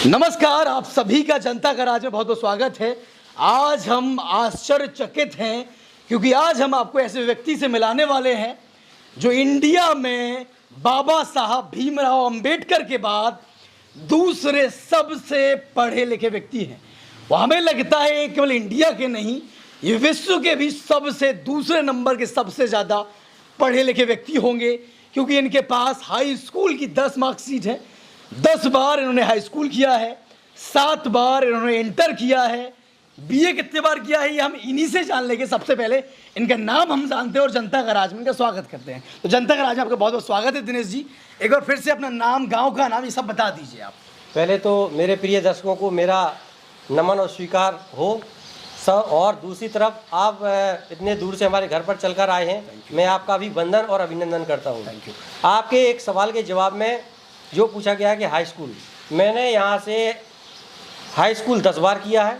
नमस्कार, आप सभी का जनता का राज में बहुत बहुत स्वागत है। आज हम आश्चर्यचकित हैं क्योंकि आज हम आपको ऐसे व्यक्ति से मिलाने वाले हैं जो इंडिया में बाबा साहब भीमराव अंबेडकर के बाद दूसरे सबसे पढ़े लिखे व्यक्ति हैं। वो हमें लगता है केवल इंडिया के नहीं, ये विश्व के भी सबसे दूसरे नंबर के सबसे ज़्यादा पढ़े लिखे व्यक्ति होंगे, क्योंकि इनके पास हाई स्कूल की 10 मार्कशीट है। 10 बार इन्होंने हाई स्कूल किया है, 7 बार इन्होंने इंटर किया है, बीए कितने बार किया है ये हम इन्हीं से जान लेंगे। सबसे पहले इनका नाम हम जानते हैं और जनता का राज में इनका स्वागत करते हैं। तो जनता का राज में आपका बहुत बहुत स्वागत है दिनेश जी। एक बार फिर से अपना नाम, गांव का नाम, ये सब बता दीजिए आप। पहले तो मेरे प्रिय दर्शकों को मेरा नमन और स्वीकार हो सब, और दूसरी तरफ आप इतने दूर से हमारे घर पर चलकर आए हैं, मैं आपका भी वंदन और अभिनंदन करता हूँ। Thank you. आपके एक सवाल के जवाब में जो पूछा गया कि हाई स्कूल, मैंने यहाँ से हाई स्कूल 10 बार किया है,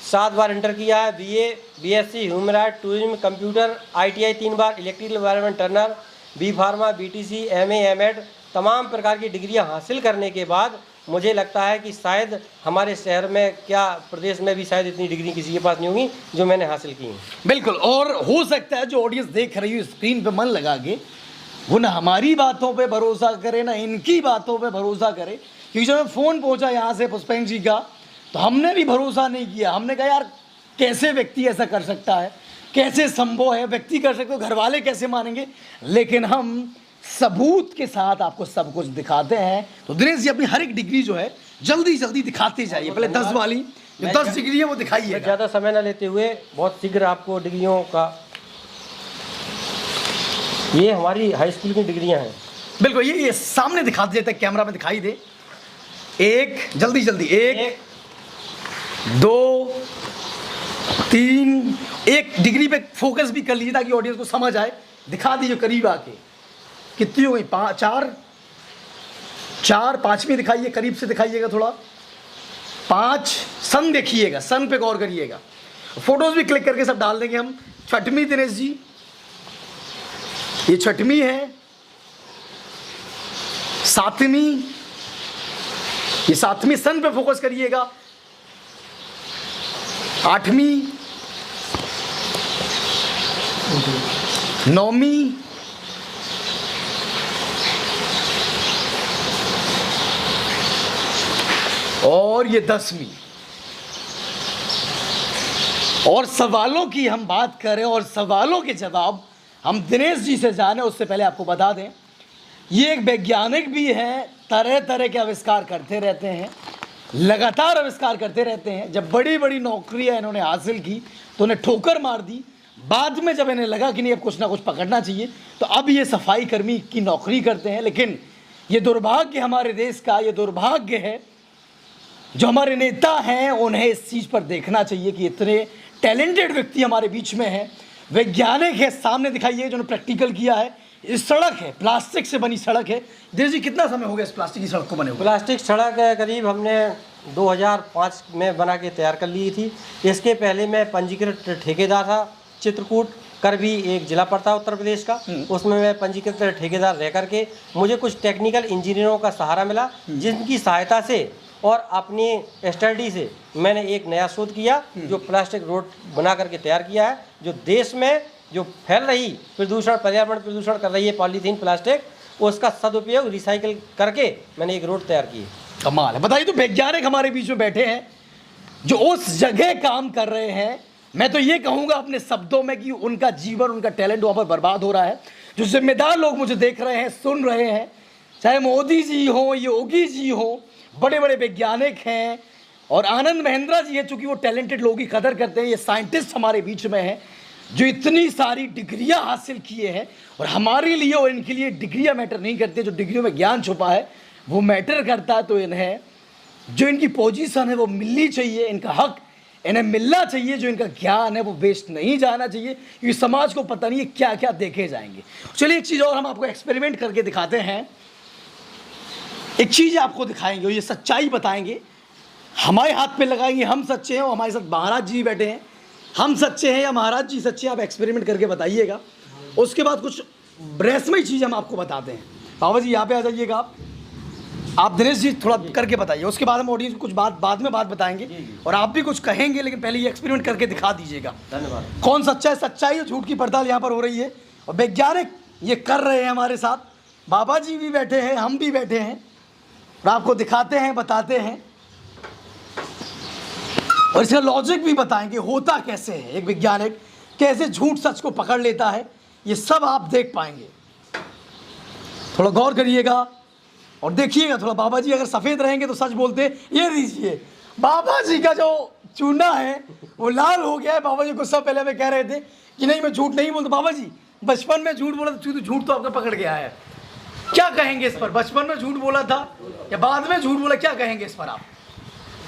7 बार इंटर किया है, BA, BSc human right, tourism, computer, ITI 3 बार, electrical environment turner, B pharma, BTC, MA, MEd, तमाम प्रकार की डिग्रियां हासिल करने के बाद मुझे लगता है कि शायद हमारे शहर में, क्या प्रदेश में भी शायद इतनी डिग्री किसी के पास नहीं होगी जो मैंने हासिल की हैं। बिल्कुल, और हो सकता है जो ऑडियंस देख रही है स्क्रीन पे मन लगा के वो ना हमारी बातों पे भरोसा करे ना इनकी बातों पे भरोसा करे, क्योंकि जब फ़ोन पहुंचा यहाँ से पुष्पेंद्र जी का तो हमने भी भरोसा नहीं किया। हमने कहा यार कैसे व्यक्ति ऐसा कर सकता है, कैसे संभव है, व्यक्ति कर सकते हो, घर वाले कैसे मानेंगे। लेकिन हम सबूत के साथ आपको सब कुछ दिखाते हैं। तो दिनेश जी अपनी हर एक डिग्री जो है जल्दी जल्दी दिखाते जाइए। पहले 10 वाली जो 10 डिग्री है वो दिखाइए। ज़्यादा समय न लेते हुए बहुत शीघ्र आपको डिग्रियों का, ये हमारी हाई स्कूल की डिग्रियां हैं। बिल्कुल, ये सामने दिखा देते हैं, कैमरा में दिखाई दे। एक जल्दी जल्दी, 1 2 3, एक डिग्री पे फोकस भी कर लीजिए ताकि ऑडियंस को समझ आए। दिखा दीजिए करीब आके, कितनी हो गई? 4, 5वीं दिखाइए, करीब से दिखाइएगा थोड़ा। 5, सन देखिएगा, सन पे गौर करिएगा। फोटोज भी क्लिक करके सब डाल देंगे हम। 6वीं दिनेश जी, ये 6वीं है। 7वीं, ये 7वीं, सन पे फोकस करिएगा। 8वीं, 9वीं, और ये 10वीं। और सवालों की हम बात करें और सवालों के जवाब हम दिनेश जी से जाने, उससे पहले आपको बता दें ये एक वैज्ञानिक भी हैं, तरह तरह के आविष्कार करते रहते हैं, लगातार आविष्कार करते रहते हैं। जब बड़ी बड़ी नौकरियां इन्होंने हासिल की तो उन्हें ठोकर मार दी। बाद में जब इन्हें लगा कि नहीं अब कुछ ना कुछ पकड़ना चाहिए तो अब ये सफाई कर्मी की नौकरी करते हैं। लेकिन ये दुर्भाग्य हमारे देश का, ये दुर्भाग्य है जो हमारे नेता हैं, उन्हें इस चीज़ पर देखना चाहिए कि इतने टैलेंटेड व्यक्ति हमारे बीच में हैं। वैज्ञानिक है, सामने दिखाइए जिन्होंने प्रैक्टिकल किया है। इस सड़क है, प्लास्टिक से बनी सड़क है। दिनेश जी कितना समय हो गया इस प्लास्टिक की सड़क को बने हुए? प्लास्टिक सड़क करीब हमने 2005 में बना के तैयार कर ली थी। इसके पहले मैं पंजीकृत ठेकेदार था, चित्रकूट कर भी एक जिला पड़ता है उत्तर प्रदेश का, उसमें मैं पंजीकृत ठेकेदार रह करके मुझे कुछ टेक्निकल इंजीनियरों का सहारा मिला, जिनकी सहायता से और अपनी स्टडी से मैंने एक नया शोध किया जो प्लास्टिक रोड बना करके तैयार किया है। जो देश में जो फैल रही प्रदूषण, पर्यावरण प्रदूषण कर रही है पॉलीथीन, प्लास्टिक, उसका सदुपयोग रिसाइकिल करके मैंने एक रोड तैयार की है। कमाल है। बताइए, तो वैज्ञानिक हमारे बीच में बैठे हैं जो उस जगह काम कर रहे हैं। मैं तो ये कहूँगा अपने शब्दों में कि उनका जीवन, उनका टैलेंट वहाँ पर बर्बाद हो रहा है। जो जिम्मेदार लोग मुझे देख रहे हैं, सुन रहे हैं, चाहे मोदी जी हो, योगी जी हो, बड़े बड़े वैज्ञानिक हैं, और आनंद महिंद्रा जी है, चूँकि वो टैलेंटेड लोगों की कदर करते हैं। ये साइंटिस्ट हमारे बीच में हैं जो इतनी सारी डिग्रियां हासिल किए हैं। और हमारे लिए और इनके लिए डिग्रियां मैटर नहीं करती, जो डिग्रियों में ज्ञान छुपा है वो मैटर करता है। तो इन्हें जो इनकी पोजीशन है वो मिलनी चाहिए, इनका हक इन्हें मिलना चाहिए। जो इनका ज्ञान है वो वेस्ट नहीं जाना चाहिए, क्योंकि समाज को पता नहीं है क्या क्या देखे जाएंगे। चलिए एक चीज़ और हम आपको एक्सपेरिमेंट करके दिखाते हैं। एक चीज़ आपको दिखाएंगे और ये सच्चाई बताएंगे, हमारे हाथ पे लगाएंगे हम सच्चे हैं और हमारे साथ महाराज जी बैठे हैं। हम सच्चे हैं या महाराज जी सच्चे हैं, आप एक्सपेरिमेंट करके बताइएगा। उसके बाद कुछ रहस्यमय चीज़ हम आपको बताते हैं। बाबा जी यहाँ पे आ जाइएगा आप। आप दिनेश जी थोड़ा करके बताइए, उसके बाद हम ऑडियंस को कुछ बाद में बताएंगे और आप भी कुछ कहेंगे, लेकिन पहले ये एक्सपेरिमेंट करके दिखा दीजिएगा। धन्यवाद। कौन सच्चा है, सच्चाई और झूठ की पड़ताल यहाँ पर हो रही है और वैज्ञानिक ये कर रहे हैं हमारे साथ। बाबा जी भी बैठे हैं, हम भी बैठे हैं और आपको दिखाते हैं, बताते हैं और इसका लॉजिक भी बताएंगे होता कैसे है, एक वैज्ञानिक कैसे झूठ सच को पकड़ लेता है, ये सब आप देख पाएंगे। थोड़ा गौर करिएगा और देखिएगा थोड़ा। बाबा जी अगर सफ़ेद रहेंगे तो सच बोलते। ये दीजिए, बाबा जी का जो चूना है वो लाल हो गया है। बाबा जी गुस्सा पहले में कह रहे थे कि नहीं मैं झूठ नहीं बोलता। बाबा जी बचपन में झूठ बोला तो झूठ तो आपका पकड़ गया है, क्या कहेंगे इस पर? बचपन में झूठ बोला था या बाद में झूठ बोला, क्या कहेंगे इस पर आप?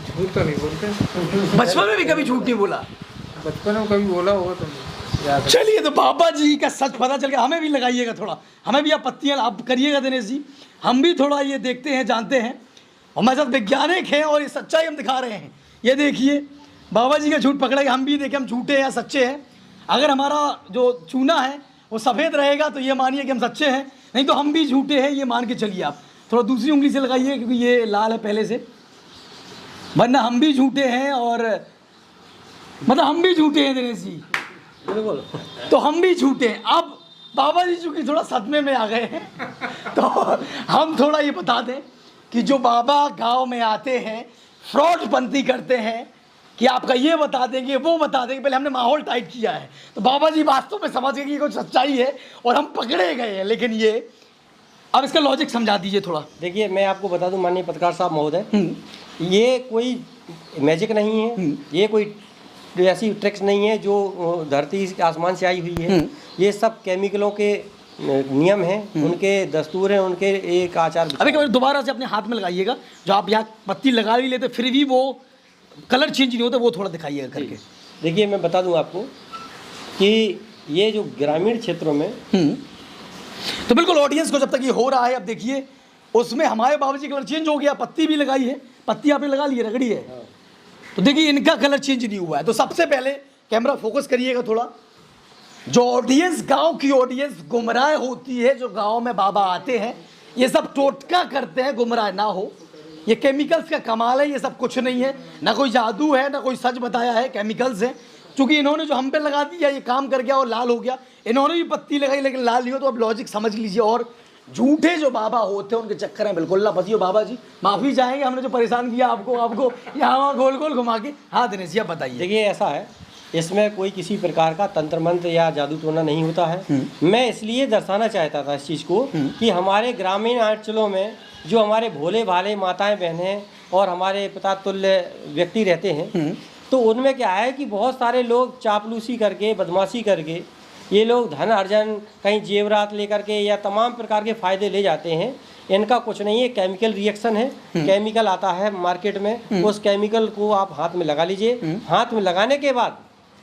झूठ तो नहीं बोलते। बचपन में भी कभी झूठ नहीं बोला? बचपन में कभी बोला होगा तो नहीं। चलिए, तो बाबा जी का सच पता चल गया। हमें भी लगाइएगा थोड़ा, हमें भी आप पत्तियाँ आप करिएगा दिनेश जी, हम भी थोड़ा ये देखते हैं, जानते हैं। हमारे साथ वैज्ञानिक हैं और ये सच्चाई हम दिखा रहे हैं। ये देखिए बाबा जी का झूठ पकड़ा गया, हम भी देखें हम झूठे हैं या सच्चे हैं। अगर हमारा जो चूना है वो सफ़ेद रहेगा तो ये मानिए कि हम सच्चे हैं, नहीं तो हम भी झूठे हैं, ये मान के चलिए। आप थोड़ा दूसरी उंगली से लगाइए क्योंकि ये लाल है पहले से, वरना हम भी झूठे हैं और मतलब हम भी झूठे हैं दिनेश जी, बिल्कुल। तो हम भी झूठे हैं। अब बाबा जी चूँकि थोड़ा सदमे में आ गए हैं तो हम थोड़ा ये बता दें कि जो बाबा गांव में आते हैं फ्रॉडपंती करते हैं कि आपका ये बता देंगे वो बता देंगे, पहले हमने माहौल टाइट किया है तो बाबा जी वास्तव में समझ गए कि ये कुछ सच्चाई है और हम पकड़े गए हैं। लेकिन ये अब इसका लॉजिक समझा दीजिए थोड़ा। देखिए मैं आपको बता दूं माननीय पत्रकार साहब महोदय, ये कोई मैजिक नहीं है, ये कोई ऐसी ट्रिक्स नहीं है जो धरती आसमान से आई हुई है। ये सब केमिकलों के नियम हैं, उनके दस्तूर हैं, उनके एक आचार। अभी कभी दोबारा से अपने हाथ में लगाइएगा, जो आप यहाँ पत्ती लगा भी लेते फिर भी वो कलर चेंज नहीं होता, वो थोड़ा दिखाइएगा करके। देखिए मैं बता दूं आपको कि ये जो ग्रामीण क्षेत्रों में तो बिल्कुल ऑडियंस को जब तक ये हो रहा है, अब देखिए उसमें हमारे बाबा जी कलर चेंज हो गया, पत्ती भी लगाई है, पत्ती आपने लगा ली है, रगड़ी है, तो देखिए इनका कलर चेंज नहीं हुआ है। तो सबसे पहले कैमरा फोकस करिएगा थोड़ा, जो ऑडियंस गांव की ऑडियंस गुमराह होती है, जो गांव में बाबा आते हैं ये सब टोटका करते हैं गुमराह ना हो। ये केमिकल्स का कमाल है, ये सब कुछ नहीं है, ना कोई जादू है ना कोई सच बताया है, केमिकल्स है। चूंकि इन्होंने जो हम पे लगा दिया ये काम कर गया और लाल हो गया, इन्होंने भी पत्ती लगाई लेकिन लाल नहीं हो, तो अब लॉजिक समझ लीजिए। और झूठे जो बाबा होते हैं उनके चक्कर में बिल्कुल ना फंसिए। बाबा जी माफ़ी चाहेंगे, हमने जो परेशान किया आपको यहाँ वहाँ गोल गोल घुमा के। हाँ दिनेश जी आप बताइए। देखिए ऐसा है, इसमें कोई किसी प्रकार का तंत्र मंत्र या जादू टोना नहीं होता है। मैं इसलिए दर्शाना चाहता था इस चीज़ को कि हमारे ग्रामीण अंचलों में जो हमारे भोले भाले माताएं बहनें और हमारे पिता तुल्य व्यक्ति रहते हैं, तो उनमें क्या है कि बहुत सारे लोग चापलूसी करके बदमाशी करके ये लोग धन अर्जन कहीं जेवरात लेकर के या तमाम प्रकार के फ़ायदे ले जाते हैं। इनका कुछ नहीं है, केमिकल रिएक्शन है। केमिकल आता है मार्केट में, उस केमिकल को आप हाथ में लगा लीजिए। हाथ में लगाने के बाद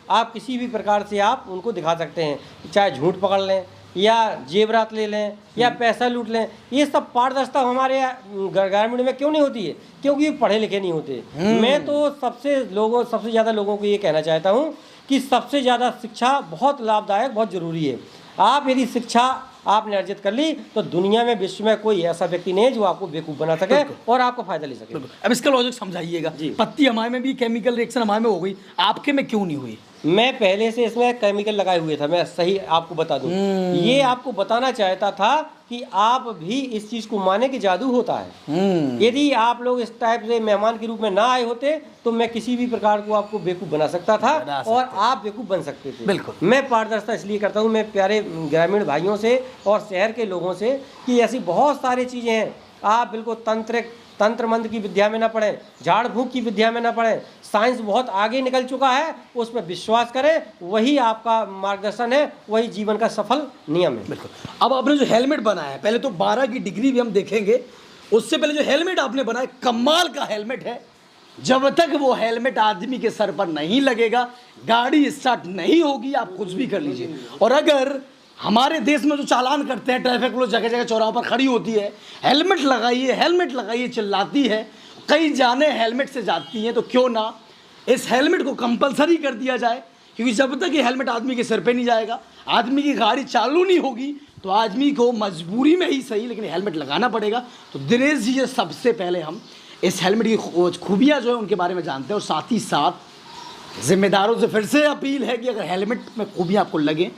आप किसी भी प्रकार से आप उनको दिखा सकते हैं, चाहे झूठ पकड़ लें या जेवरात ले लें या पैसा लूट लें। ये सब पारदर्शिता हमारे ग्रामीण में क्यों नहीं होती है? क्योंकि पढ़े लिखे नहीं होते। मैं तो सबसे ज़्यादा लोगों को ये कहना चाहता हूँ कि सबसे ज़्यादा शिक्षा बहुत लाभदायक, बहुत ज़रूरी है। आप यदि शिक्षा आपने अर्जित कर ली तो दुनिया में विश्व में कोई ऐसा व्यक्ति नहीं है जो आपको बेवकूफ़ बना सके और आपका फायदा ले सके। अब इसका लॉजिक समझाइएगा। पत्ती हमारे में भी केमिकल रिएक्शन हमारे में हो गई, आपके में क्यों नहीं हुई? मैं पहले से इसमें केमिकल लगाए हुए था, मैं सही आपको बता दूं। ये आपको बताना चाहता था कि आप भी इस चीज को माने कि जादू होता है। यदि आप लोग इस टाइप से मेहमान के रूप में ना आए होते तो मैं किसी भी प्रकार को आपको बेवकूफ़ बना सकता था और आप बेवकूफ़ बन सकते थे। बिल्कुल। मैं पारदर्शिता इसलिए करता हूँ मैं प्यारे ग्रामीण भाइयों से और शहर के लोगों से कि ऐसी बहुत सारी चीज़ें हैं, आप बिल्कुल तंत्र मंत्र की विद्या में ना पढ़ें, झाड़ फूंक की विद्या में ना पढ़ें। साइंस बहुत आगे निकल चुका है, उस पर विश्वास करें, वही आपका मार्गदर्शन है, वही जीवन का सफल नियम है। बिल्कुल। अब आपने जो हेलमेट बनाया है, पहले तो 12 की डिग्री भी हम देखेंगे, उससे पहले जो हेलमेट आपने बनाया कमाल का हेलमेट है। जब तक वो हेलमेट आदमी के सर पर नहीं लगेगा गाड़ी स्टार्ट नहीं होगी, आप कुछ भी कर लीजिए। और अगर हमारे देश में जो चालान करते हैं, ट्रैफिक पुलिस जगह जगह चौराहों पर खड़ी होती है, हेलमेट लगाइए चिल्लाती है, कई जाने हेलमेट से जाती हैं, तो क्यों ना इस हेलमेट को कंपलसरी कर दिया जाए। क्योंकि जब तक ये हेलमेट आदमी के सिर पे नहीं जाएगा, आदमी की गाड़ी चालू नहीं होगी, तो आदमी को मजबूरी में ही सही लेकिन हेलमेट लगाना पड़ेगा। तो दिनेश जी, सबसे पहले हम इस हेलमेट की खूबियाँ जो है उनके बारे में जानते हैं और साथ ही साथ जिम्मेदारों से फिर से अपील है कि अगर हेलमेट में खूबियाँ आपको लगें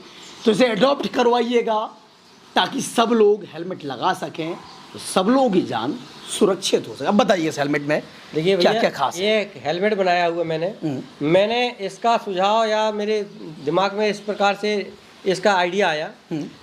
तो इसे अडॉप्ट करवाइएगा ताकि सब लोग हेलमेट लगा सकें, तो सब लोगों की जान सुरक्षित हो सके। अब बताइए इस हेलमेट में देखिए क्या भैया, क्या खास है? ये हेलमेट बनाया हुआ मैंने इसका सुझाव या मेरे दिमाग में इस प्रकार से इसका आइडिया आया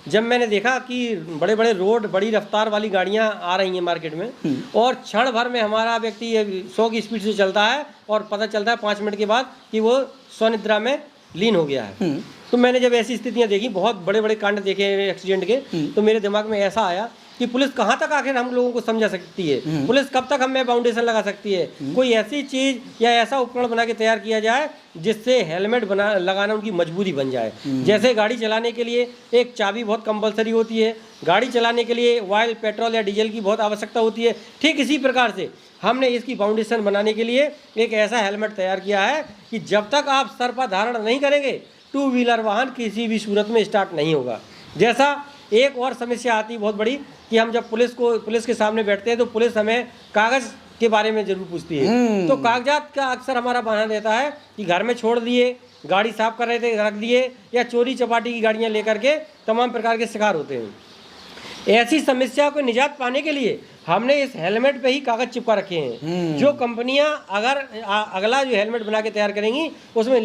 जब मैंने देखा कि बड़े बड़े रोड, बड़ी रफ्तार वाली गाड़ियां आ रही हैं मार्केट में और क्षण भर में हमारा व्यक्ति 100 की स्पीड से चलता है और पता चलता है 5 मिनट के बाद कि वो स्वनिद्रा में लीन हो गया है। तो मैंने जब ऐसी स्थितियां देखी, बहुत बड़े बड़े कांड देखे एक्सीडेंट के, तो मेरे दिमाग में ऐसा आया कि पुलिस कहाँ तक आखिर हम लोगों को समझा सकती है, पुलिस कब तक हमें बाउंडेशन लगा सकती है। कोई ऐसी चीज़ या ऐसा उपकरण बना के तैयार किया जाए जिससे हेलमेट लगाना उनकी मजबूरी बन जाए। जैसे गाड़ी चलाने के लिए एक चाबी बहुत कंपलसरी होती है, गाड़ी चलाने के लिए ऑयल, पेट्रोल या डीजल की बहुत आवश्यकता होती है, ठीक इसी प्रकार से हमने इसकी बाउंडेशन बनाने के लिए एक ऐसा हेलमेट तैयार किया है कि जब तक आप सर पर धारण नहीं करेंगे 2 व्हीलर वाहन किसी भी सूरत में स्टार्ट नहीं होगा। जैसा एक और समस्या आती है बहुत बड़ी कि हम जब पुलिस के सामने बैठते हैं तो पुलिस हमें कागज़ के बारे में जरूर पूछती है। तो कागजात का अक्सर हमारा बहाना रहता है कि घर में छोड़ दिए, गाड़ी साफ कर रहे थे रख दिए, या चोरी चपाटी की गाड़ियां लेकर के तमाम प्रकार के शिकार होते हैं। ऐसी समस्या को निजात पाने के लिए हमने इस हेलमेट पे ही कागज चिपका रखे हैं। जो कंपनियां अगर अगला जो हेलमेट बना के तैयार करेंगी उसमें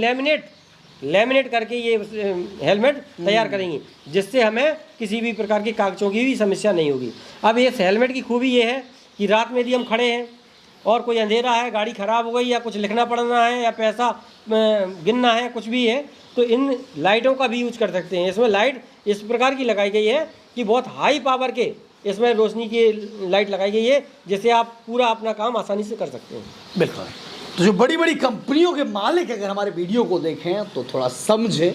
लेमिनेट करके ये हेलमेट तैयार करेंगी, जिससे हमें किसी भी प्रकार के कागजों की भी समस्या नहीं होगी। अब इस हेलमेट की खूबी ये है कि रात में यदि हम खड़े हैं और कोई अंधेरा है, गाड़ी ख़राब हो गई या कुछ लिखना पड़ना है या पैसा गिनना है, कुछ भी है, तो इन लाइटों का भी यूज कर सकते हैं। इसमें लाइट इस प्रकार की लगाई गई है कि बहुत हाई पावर के इसमें रोशनी की लाइट लगाई गई है, जिससे आप पूरा अपना काम आसानी से कर सकते हैं। बिल्कुल। तो जो बड़ी बड़ी कंपनियों के मालिक अगर हमारे वीडियो को देखें तो थोड़ा समझें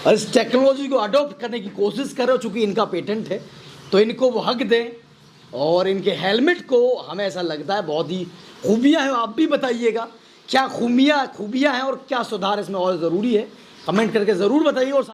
और इस टेक्नोलॉजी को अडॉप्ट करने की कोशिश करें। चूँकि इनका पेटेंट है तो इनको वो हक दें और इनके हेलमेट को हमें ऐसा लगता है बहुत ही खूबियाँ हैं। आप भी बताइएगा क्या खूबियाँ हैं और क्या सुधार इसमें और ज़रूरी है, कमेंट करके ज़रूर बताइए। और